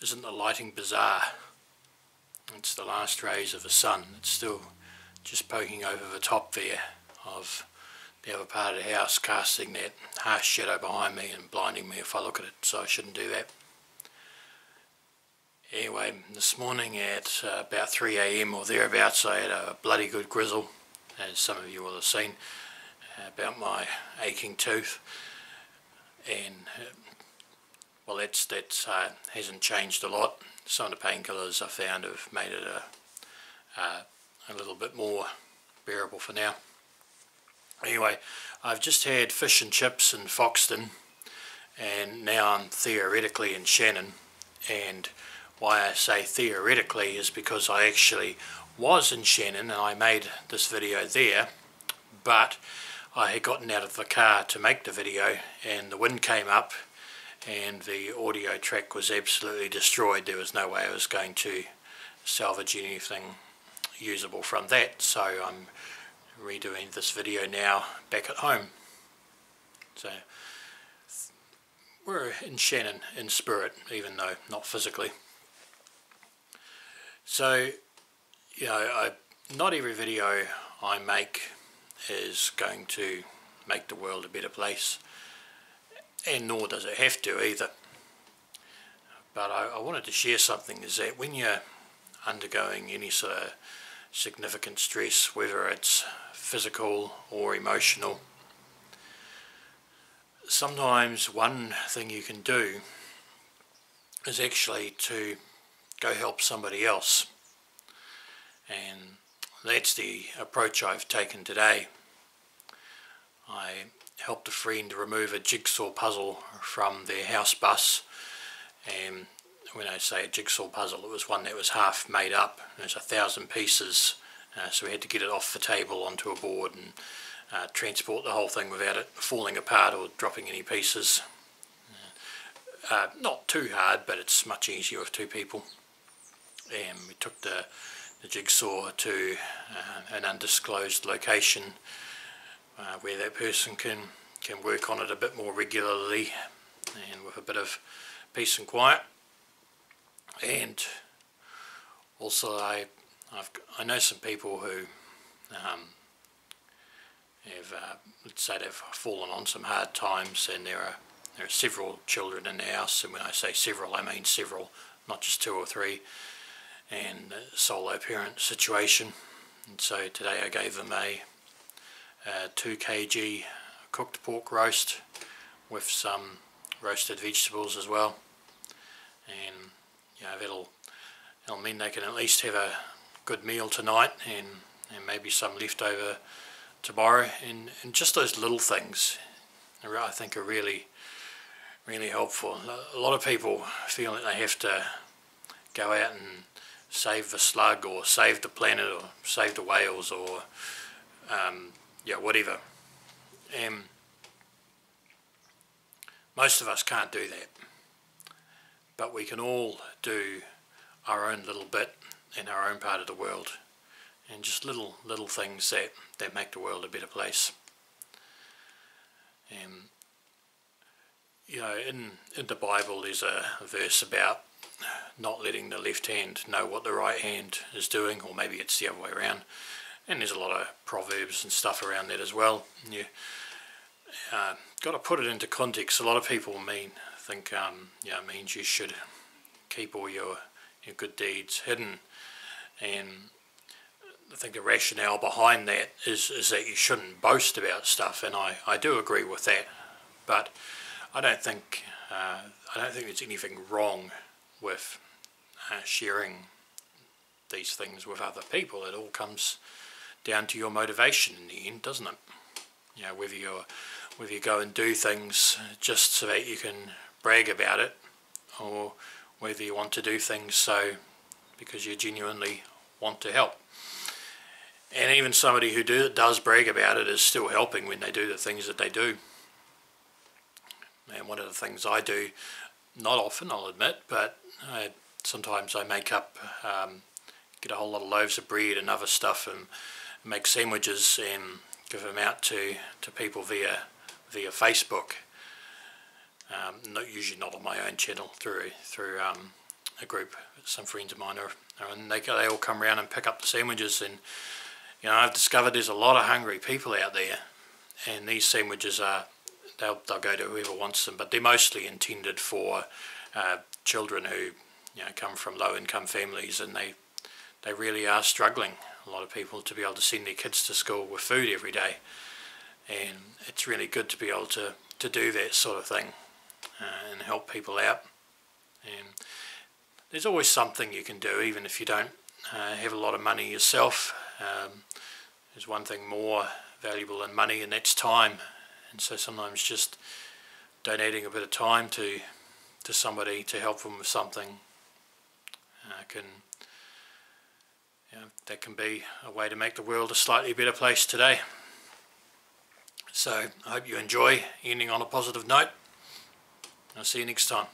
isn't the lighting bizarre? It's the last rays of the sun. It's still just poking over the top there of the other part of the house, casting that harsh shadow behind me and blinding me if I look at it, so I shouldn't do that. Anyway, this morning at about 3 AM or thereabouts, I had a bloody good grizzle, as some of you will have seen, about my aching tooth, and well, that hasn't changed a lot. Some of the painkillers I found have made it a little bit more bearable for now. Anyway, I've just had fish and chips in Foxton, and now I'm theoretically in Shannon. And why I say theoretically is because I actually was in Shannon and I made this video there, but I had gotten out of the car to make the video and the wind came up and the audio track was absolutely destroyed. There was no way I was going to salvage anything usable from that, so I'm redoing this video now back at home. So we're in Shannon in spirit, even though not physically. So, you know, not every video I make is going to make the world a better place, and nor does it have to either. But I wanted to share something, is that when you're undergoing any sort of significant stress, whether it's physical or emotional, sometimes one thing you can do is actually to go help somebody else, and that's the approach I've taken today. I helped a friend remove a jigsaw puzzle from their house bus, and when I say a jigsaw puzzle, it was one that was half made up. There's 1,000 pieces, so we had to get it off the table onto a board and transport the whole thing without it falling apart or dropping any pieces. Not too hard, but it's much easier with two people. And we took the jigsaw to an undisclosed location where that person can work on it a bit more regularly and with a bit of peace and quiet. And also I know some people who let's say they've fallen on some hard times, and there are several children in the house, and when I say several, I mean several, not just 2 or 3, and a solo parent situation. And so today I gave them a 2 kg cooked pork roast with some roasted vegetables as well, and you know, that'll mean they can at least have a good meal tonight, and maybe some left over tomorrow. And just those little things I think are really, really helpful. A lot of people feel that they have to go out and save the slug or save the planet or save the whales or yeah, whatever, and most of us can't do that, but we can all do our own little bit in our own part of the world, and just little things that make the world a better place. And you know, in the Bible there's a verse about not letting the left hand know what the right hand is doing, or maybe it's the other way around, and there's a lot of proverbs and stuff around that as well. You got to put it into context. A lot of people think you know, it means you should keep all your good deeds hidden, and I think the rationale behind that is that you shouldn't boast about stuff, and I do agree with that, but I don't think there's anything wrong with sharing these things with other people. It all comes down to your motivation in the end, doesn't it? You know, whether you go and do things just so that you can brag about it, or whether you want to do things so because you genuinely want to help. And even somebody who does brag about it is still helping when they do the things that they do. And one of the things I do, not often I'll admit, but sometimes I make up, get a whole lot of loaves of bread and other stuff and make sandwiches and give them out to people via Facebook. Usually not on my own channel, through a group, some friends of mine and they all come around and pick up the sandwiches. And I've discovered there's a lot of hungry people out there, and these sandwiches they'll go to whoever wants them, but they're mostly intended for children who come from low income families, and they really are struggling, a lot of people, to be able to send their kids to school with food every day. And it's really good to be able to do that sort of thing and help people out. And there's always something you can do, even if you don't have a lot of money yourself. There's one thing more valuable than money, and that's time. And so sometimes just donating a bit of time to somebody to help them with something that can be a way to make the world a slightly better place today. So I hope you enjoy ending on a positive note. I'll see you next time.